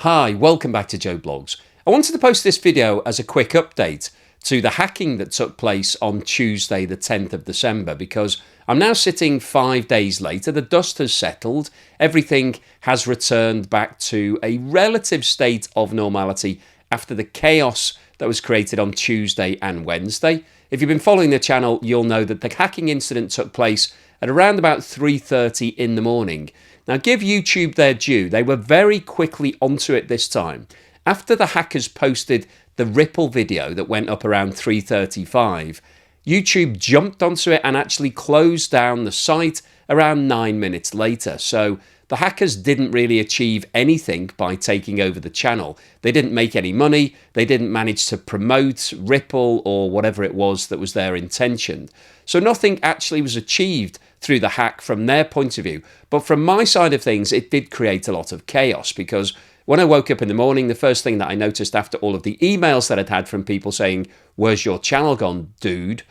Hi, welcome back to Joe Blogs. I wanted to post this video as a quick update to the hacking that took place on Tuesday the 10th of December because I'm now sitting 5 days later, the dust has settled, everything has returned back to a relative state of normality after the chaos that was created on Tuesday and Wednesday. If you've been following the channel, you'll know that the hacking incident took place at around about 3:30 in the morning. Now, give YouTube their due. They were very quickly onto it this time. After the hackers posted the Ripple video that went up around 3:35, YouTube jumped onto it and actually closed down the site around 9 minutes later. So the hackers didn't really achieve anything by taking over the channel. They didn't make any money. They didn't manage to promote Ripple or whatever it was that was their intention. So nothing actually was achieved through the hack from their point of view. But from my side of things, it did create a lot of chaos because when I woke up in the morning, the first thing that I noticed after all of the emails that I'd had from people saying, "Where's your channel gone, dude?"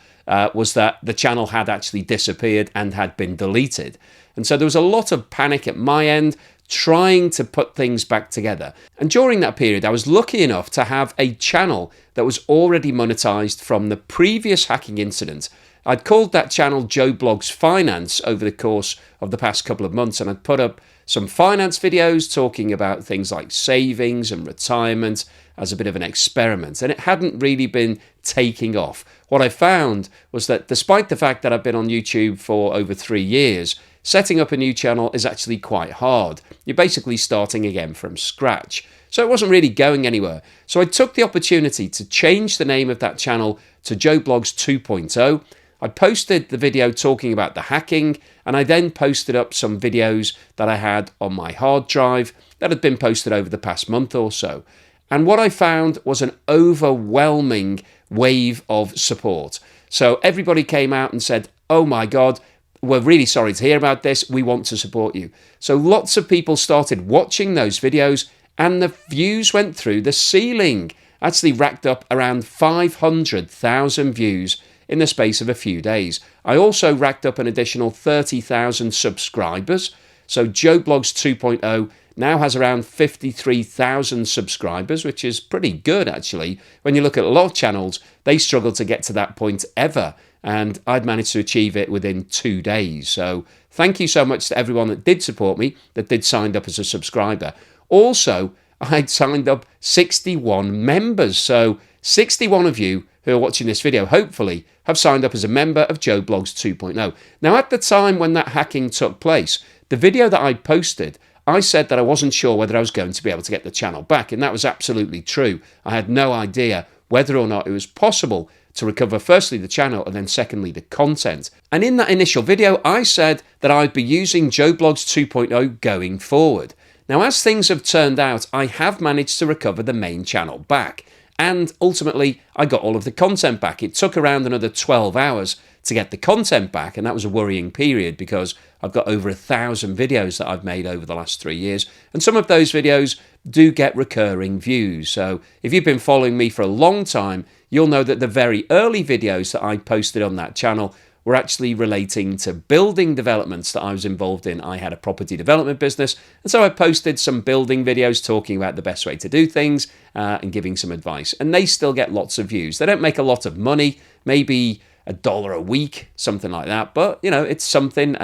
Was that the channel had actually disappeared and had been deleted. And so there was a lot of panic at my end, trying to put things back together. And during that period, I was lucky enough to have a channel that was already monetized from the previous hacking incident. I'd called that channel Joe Blogs Finance over the course of the past couple of months, and I'd put up some finance videos talking about things like savings and retirement as a bit of an experiment, and it hadn't really been taking off. What I found was that despite the fact that I've been on YouTube for over 3 years, setting up a new channel is actually quite hard. You're basically starting again from scratch. So it wasn't really going anywhere. So I took the opportunity to change the name of that channel to Joe Blogs 2.0. I posted the video talking about the hacking, and I then posted up some videos that I had on my hard drive that had been posted over the past month or so. And what I found was an overwhelming wave of support. So everybody came out and said, "Oh my God, we're really sorry to hear about this. We want to support you." So lots of people started watching those videos and the views went through the ceiling. Actually racked up around 500,000 views in the space of a few days. I also racked up an additional 30,000 subscribers. So Joe Blogs 2.0 now has around 53,000 subscribers, which is pretty good actually. When you look at a lot of channels, they struggle to get to that point ever. And I'd managed to achieve it within 2 days. So thank you so much to everyone that did support me, that did sign up as a subscriber. Also, I'd signed up 61 members. So 61 of you who are watching this video, hopefully, have signed up as a member of Joe Blogs 2.0. Now, at the time when that hacking took place, the video that I posted, I said that I wasn't sure whether I was going to be able to get the channel back, and that was absolutely true. I had no idea whether or not it was possible to recover firstly the channel and then secondly the content. And in that initial video, I said that I'd be using Joe Blogs 2.0 going forward. Now, as things have turned out, I have managed to recover the main channel back. And ultimately, I got all of the content back. It took around another 12 hours to get the content back, and that was a worrying period because I've got over 1,000 videos that I've made over the last 3 years, and some of those videos do get recurring views. So if you've been following me for a long time, you'll know that the very early videos that I posted on that channel were actually relating to building developments that I was involved in. I had a property development business, and so I posted some building videos talking about the best way to do things and giving some advice. And they still get lots of views. They don't make a lot of money, maybe $1 a week, something like that. But, you know, it's something,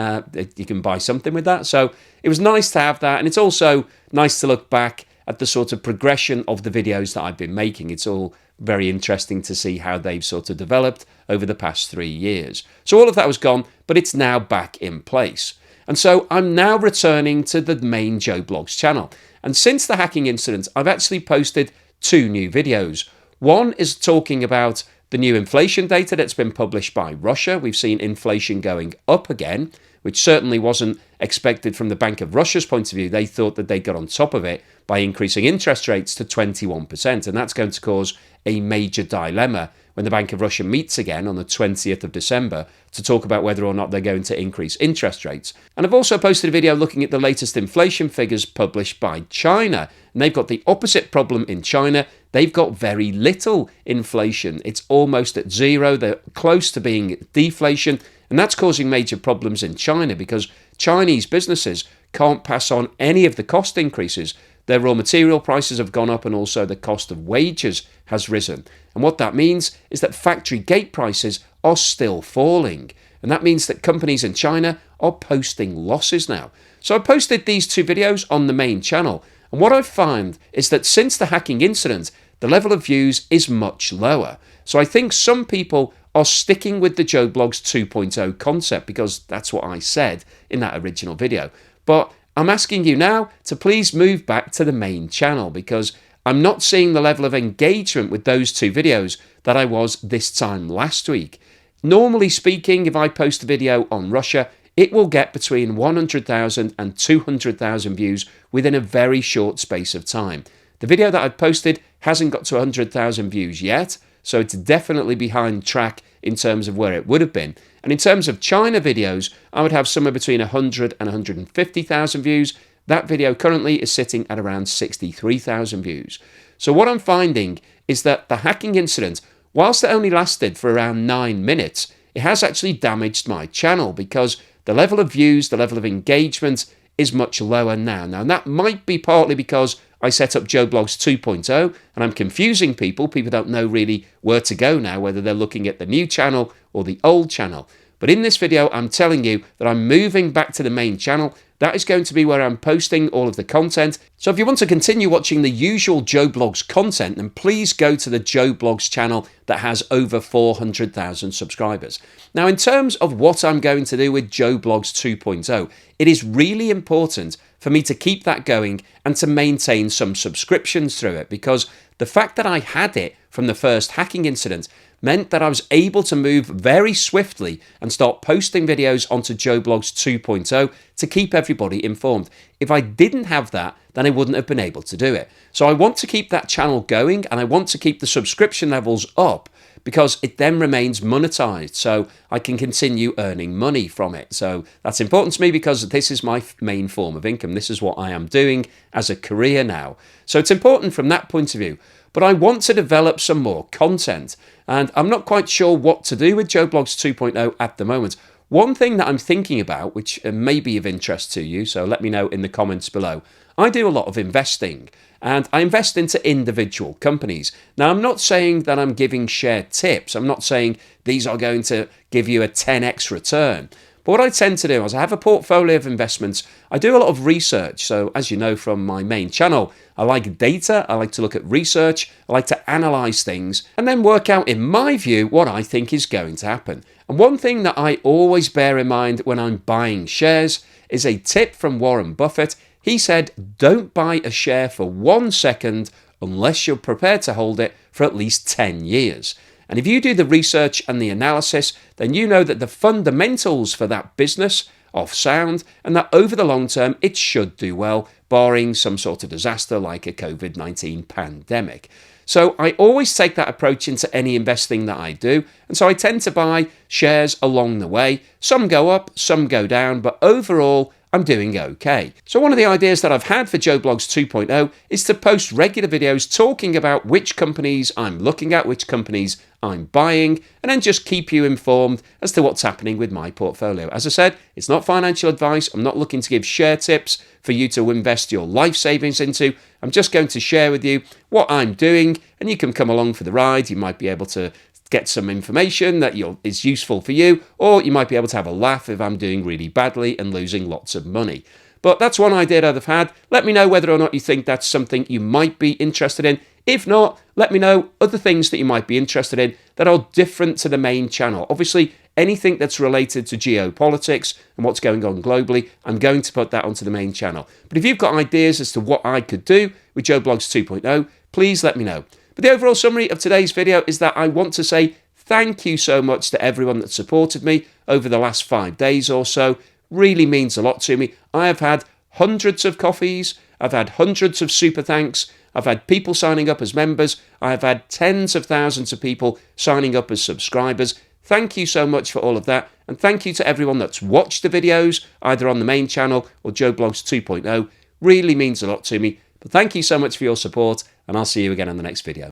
you can buy something with that. So it was nice to have that. And it's also nice to look back at the sort of progression of the videos that I've been making. It's all very interesting to see how they've sort of developed over the past 3 years. So all of that was gone, but it's now back in place. And so I'm now returning to the main Joe Blogs channel. And since the hacking incident, I've actually posted 2 new videos. One is talking about the new inflation data that's been published by Russia. We've seen inflation going up again, which certainly wasn't expected from the Bank of Russia's point of view. They thought that they got on top of it by increasing interest rates to 21%, and that's going to cause a major dilemma when the Bank of Russia meets again on the 20th of December to talk about whether or not they're going to increase interest rates. And I've also posted a video looking at the latest inflation figures published by China, and they've got the opposite problem in China. They've got very little inflation. It's almost at zero. They're close to being deflation, and that's causing major problems in China because Chinese businesses can't pass on any of the cost increases. their raw material prices have gone up and also the cost of wages has risen. And what that means is that factory gate prices are still falling. And that means that companies in China are posting losses now. So I posted these two videos on the main channel. And what I've found is that since the hacking incident, the level of views is much lower. So I think some people are sticking with the Joe Bloggs 2.0 concept because that's what I said in that original video. But I'm asking you now to please move back to the main channel because I'm not seeing the level of engagement with those two videos that I was this time last week. Normally speaking, if I post a video on Russia, it will get between 100,000 and 200,000 views within a very short space of time. The video that I've posted hasn't got to 100,000 views yet, so it's definitely behind track in terms of where it would have been. And in terms of China videos, I would have somewhere between 100 and 150,000 views. That video currently is sitting at around 63,000 views. So what I'm finding is that the hacking incident, whilst it only lasted for around 9 minutes, it has actually damaged my channel because the level of views, the level of engagement is much lower now. Now, that might be partly because I set up Joe Bloggs 2.0 and I'm confusing people. People don't know really where to go now, whether they're looking at the new channel or the old channel. But in this video, I'm telling you that I'm moving back to the main channel. That is going to be where I'm posting all of the content. So if you want to continue watching the usual Joe Bloggs content, then please go to the Joe Bloggs channel that has over 400,000 subscribers. Now, in terms of what I'm going to do with Joe Bloggs 2.0, it is really important for me to keep that going and to maintain some subscriptions through it because the fact that I had it from the first hacking incident meant that I was able to move very swiftly and start posting videos onto Joe Bloggs 2.0 to keep everybody informed. If I didn't have that, then I wouldn't have been able to do it. So I want to keep that channel going and I want to keep the subscription levels up because it then remains monetized, so I can continue earning money from it. So that's important to me because this is my main form of income. This is what I am doing as a career now. So it's important from that point of view. But I want to develop some more content, and I'm not quite sure what to do with Joe Bloggs 2.0 at the moment. One thing that I'm thinking about, which may be of interest to you, so let me know in the comments below. I do a lot of investing, and I invest into individual companies. Now, I'm not saying that I'm giving share tips. I'm not saying these are going to give you a 10x return. But what I tend to do is I have a portfolio of investments. I do a lot of research. So as you know from my main channel, I like data. I like to look at research. I like to analyze things and then work out, in my view, what I think is going to happen. And one thing that I always bear in mind when I'm buying shares is a tip from Warren Buffett. He said, don't buy a share for 1 second unless you're prepared to hold it for at least 10 years. And if you do the research and the analysis, then you know that the fundamentals for that business are sound and that over the long term, it should do well, barring some sort of disaster like a COVID-19 pandemic. So I always take that approach into any investing that I do. And so I tend to buy shares along the way. Some go up, some go down, but overall, I'm doing okay. So one of the ideas that I've had for Joe Bloggs 2.0 is to post regular videos talking about which companies I'm looking at, which companies I'm buying, and then just keep you informed as to what's happening with my portfolio. As I said, it's not financial advice. I'm not looking to give share tips for you to invest your life savings into. I'm just going to share with you what I'm doing, and you can come along for the ride. You might be able to get some information that is useful for you, or you might be able to have a laugh if I'm doing really badly and losing lots of money. But that's one idea that I've had. Let me know whether or not you think that's something you might be interested in. If not, let me know other things that you might be interested in that are different to the main channel. Obviously, anything that's related to geopolitics and what's going on globally, I'm going to put that onto the main channel. But if you've got ideas as to what I could do with Joe Bloggs 2.0, please let me know. But the overall summary of today's video is that I want to say thank you so much to everyone that supported me over the last 5 days or so. Really means a lot to me. I have had hundreds of coffees. I've had hundreds of super thanks. I've had people signing up as members. I have had tens of thousands of people signing up as subscribers. Thank you so much for all of that. And thank you to everyone that's watched the videos, either on the main channel or Joe Bloggs 2.0. Really means a lot to me. But thank you so much for your support, and I'll see you again in the next video.